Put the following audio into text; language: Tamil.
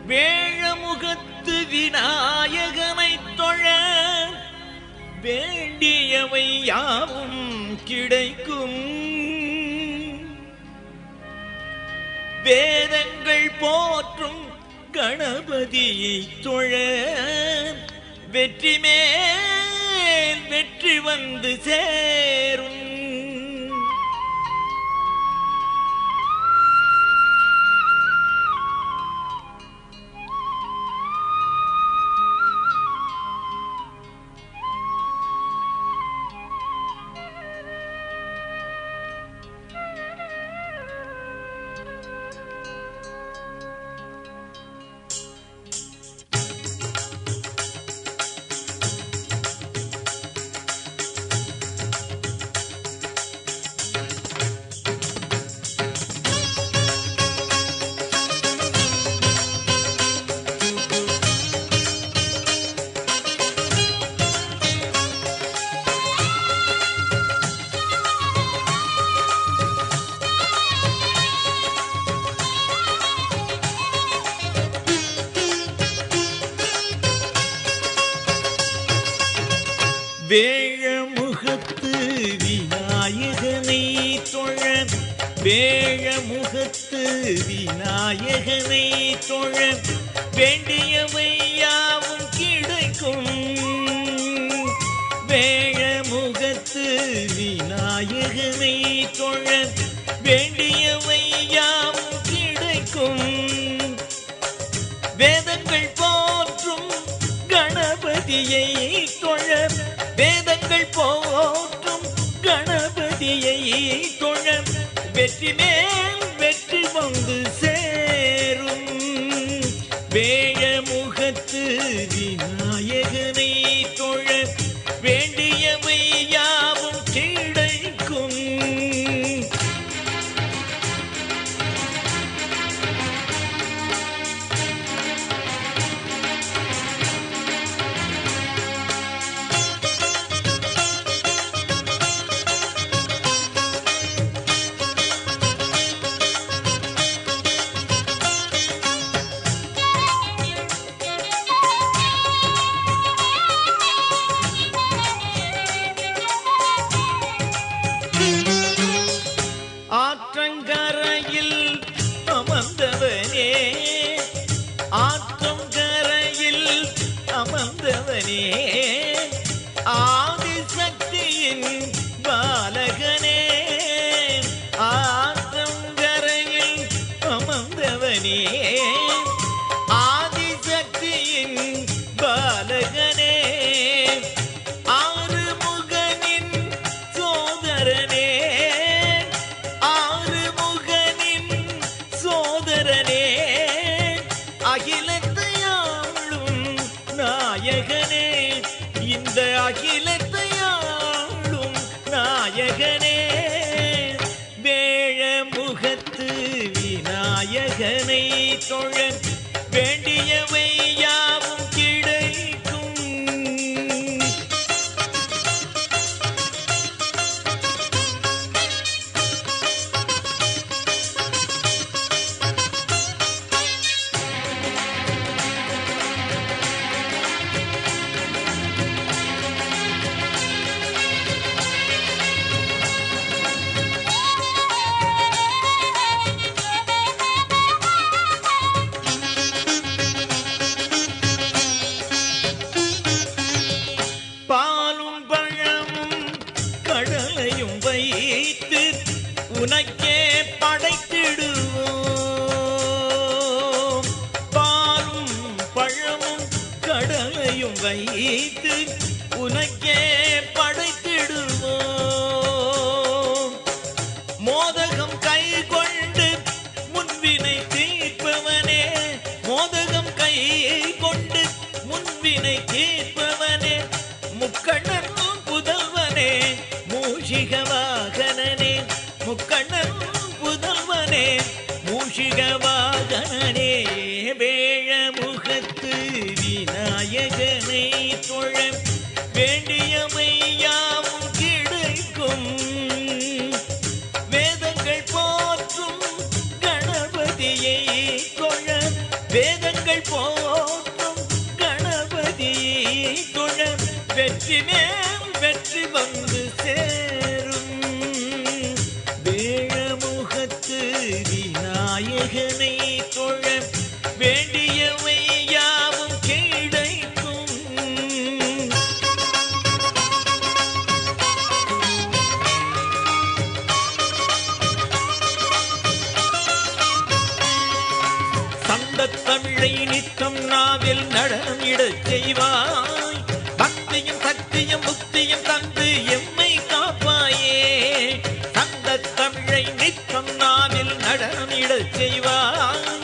வேழமுகத்து விநாயகனைத் தொழ வேண்டியவை யாவும் கிடைக்கும். வேதங்கள் போற்றும் கணபதியை தொழ வெற்றி மேல் வெற்றி வந்து சேரும். வேழமுகத்து விநாயகனை தொழ வேழமுகத்து விநாயகனை தொழ வேண்டியவை யாவும் கிடைக்கும். வேழமுகத்து விநாயகனை தொழ வேண்டியவை யாவும் கிடைக்கும். வேதங்கள் போற்றும் கணபதியை தொழ வேதங்கள் போற்றும் கணபதியை தொழ வெற்றி மேல் வெற்றி வந்து சேரும். வேழமுகத்து விநாயகனை தொழ வேண்டியவை யாவும் கிடைக்கும். ஆற்றங்கரையில் அமர்ந்தவனே ஆற்றங்கரையில் அமர்ந்தவனே ஆதிசக்தியின் பாலகனே ஆற்றங்கரையில் அமர்ந்தவனே ஆதிசக்தியின் பாலகனே ஆறுமுகனின் சோதரனே அகிலத்தையாளும் நாயகனே இந்த அகிலத்தையாளும் நாயகனே வேழமுகத்து விநாயகனை தொழ வேண்டியவை யாவும் கிடைக்கும். வைத்து உனக்கே படைத்திடுவோம். பாலும் பழமும் கடலையும் வைத்து உனக்கே படைத்திடுவோம். மோதகம் கை கொண்டு முன்வினை தீர்ப்பவனே மோதகம் கை கொண்டு முன்வினை தீர்ப்பவனே முக்கண்ணன் புதல்வனே மூஷிக வாகனனே முக்கண்ணன் புதல்வனே மூஷிக வாகனனே வேழமுகத்து விநாயகனை தொழ வேண்டியவை யாவும் கிடைக்கும். வேதங்கள் போற்றும் கணபதியை தொழ வேதங்கள் விநாயகனை தொழ வேண்டியவை யாவும் கிடைக்கும். சந்தத் தமிழை நித்தம் நாவில் நடனம் இடச் செய்வாய். பக்தியும் சக்தியும் புத்தியும் தந்து எம்மை காப்பாயே. சந்தத் தமிழை நித்தம் நாவில் நடனம் இடச் செய்வாய்.